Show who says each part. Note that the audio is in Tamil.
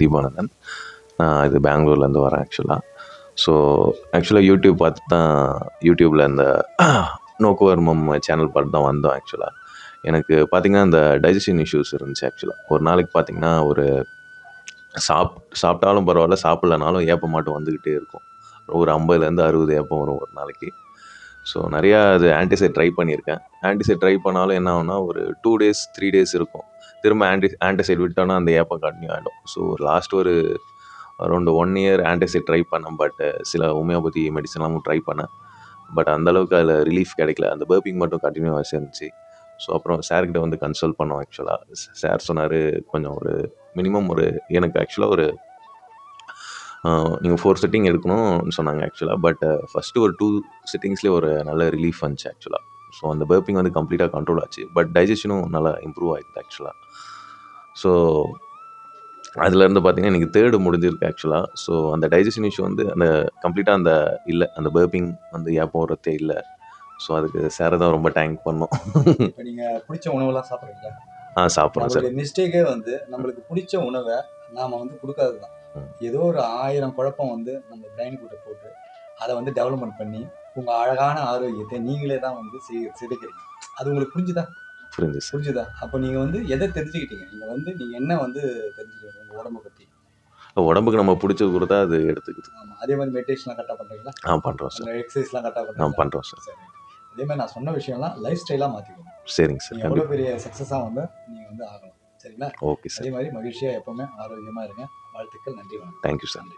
Speaker 1: தீபானந்தன். நான் இது பெங்களூர்லேருந்து வரேன் ஆக்சுவலாக. ஸோ ஆக்சுவலாக யூடியூப் பார்த்து தான் யூடியூப்பில் இந்த நோக்குவர்மம் சேனல் பார்த்து தான் வந்தோம் ஆக்சுவலாக. எனக்கு பார்த்திங்கன்னா இந்த டைஜஷன் இஷ்யூஸ் இருந்துச்சு ஆக்சுவலாக. ஒரு நாளைக்கு பார்த்திங்கன்னா ஒரு சாப்பிட்டாலும் பரவாயில்ல, சாப்பிட்லனாலும் ஏப்பம் மட்டும் வந்துக்கிட்டே இருக்கும். ஒரு 50லேருந்து 60 ஏப்பம் வரும் ஒரு நாளைக்கு. ஸோ நிறையா அது ஆன்டிசைட் ட்ரை பண்ணியிருக்கேன். ஆன்டிசைட் ட்ரை பண்ணாலும் என்ன ஆகும்னா ஒரு 2 டேஸ் 3 டேஸ் இருக்கும். திரும்ப ஆன்டிசைட் விட்டோன்னா அந்த ஏப்பம் கண்டினியூ ஆகிடும். ஸோ லாஸ்ட் ஒரு அரௌண்ட் 1 இயர் ஆன்டிசைட் ட்ரை பண்ணேன். பட் சில ஹோமியோபதி மெடிசன்லாம் ட்ரை பண்ணேன். பட் அந்தளவுக்கு அதில் ரிலீஃப் கிடைக்கல. அந்த பர்பிங் மட்டும் கண்டினியூவாக இருந்துச்சு. ஸோ அப்புறம் சார்கிட்ட வந்து கன்சல்ட் பண்ணோம் ஆக்சுவலாக. சார் சொன்னார், கொஞ்சம் ஒரு மினிமம் ஒரு எனக்கு ஆக்சுவலாக ஒரு நீங்கள் 4 சிட்டிங் எடுக்கணும்னு சொன்னாங்க ஆக்சுவலாக. பட் ஃபஸ்ட்டு ஒரு 2 சிட்டிங்ஸ்லேயே ஒரு நல்ல ரிலீஃப் வந்துச்சு ஆக்சுவலாக. ஸோ அந்த பர்பிங் வந்து கம்ப்ளீட்டாக கண்ட்ரோல் ஆச்சு. பட் டைஜஷனும் நல்லா இம்ப்ரூவ் ஆகிடுது ஆக்சுவலாக. ஸோ அதுலேருந்து பார்த்தீங்கன்னா எனக்கு 3rd முடிஞ்சிருக்கு ஆக்சுவலாக. ஸோ அந்த டைஜஷன் இஷ்யூ வந்து அந்த கம்ப்ளீட்டாக அந்த இல்லை, அந்த பர்பிங் வந்து ஏப்பம் வரத்தே இல்லை. ஸோ அதுக்கு சாரை தான் ரொம்ப தேங்க் பண்ணோம்.
Speaker 2: இப்போ நீங்கள் பிடிச்ச உணவுலாம் சாப்பிட்றீங்களா?
Speaker 1: சாப்பிட்றோம் சார்.
Speaker 2: நம்மளுடைய மிஸ்டேக்கே வந்து நம்மளுக்கு பிடிச்ச உணவை நாம் வந்து கொடுக்காது தான். ஏதோ ஒரு 1000 குழப்பம் வந்து நம்ம பிரெயினுக்குள்ள போட்டு அதை வந்து டெவலப்மெண்ட் பண்ணி உங்கள் அழகான ஆரோக்கியத்தை நீங்களே தான் வந்து சிதைக்கிறீங்க. அது உங்களுக்கு புரிஞ்சுதா? அப்போ நீங்கள் வந்து எதை தெரிஞ்சுக்கிட்டீங்க? நீங்கள் என்ன வந்து தெரிஞ்சுக்கிட்டீங்க உங்கள் உடம்பை பற்றி?
Speaker 1: உடம்புக்கு நம்ம பிடிச்சது கொடுத்தா அது எடுத்துக்குது.
Speaker 2: ஆமாம். அதே மாதிரி மெடிடேஷன்லாம் கரெக்டாக பண்ணுறீங்களா?
Speaker 1: பண்ணுறோம் சார்.
Speaker 2: எக்ஸசைஸ்லாம் கரெக்டாக பண்ணுறோம்.
Speaker 1: பண்ணுறோம் சார்.
Speaker 2: சரி. அதே மாதிரி நான் சொன்ன விஷயம்லாம் லைஃப் ஸ்டைலாக மாற்றிக்கணும்.
Speaker 1: சரிங்க சார்.
Speaker 2: எவ்வளோ பெரிய சக்ஸஸாக வந்து நீங்கள் வந்து ஆகணும். சரிங்களா?
Speaker 1: Okay sir.
Speaker 2: அதே மாதிரி மகிழ்ச்சியாக எப்போவுமே ஆரோக்கியமாக இருங்க. வாழ்த்துக்கள். நன்றி. வணக்கம்.
Speaker 1: Thank you sir.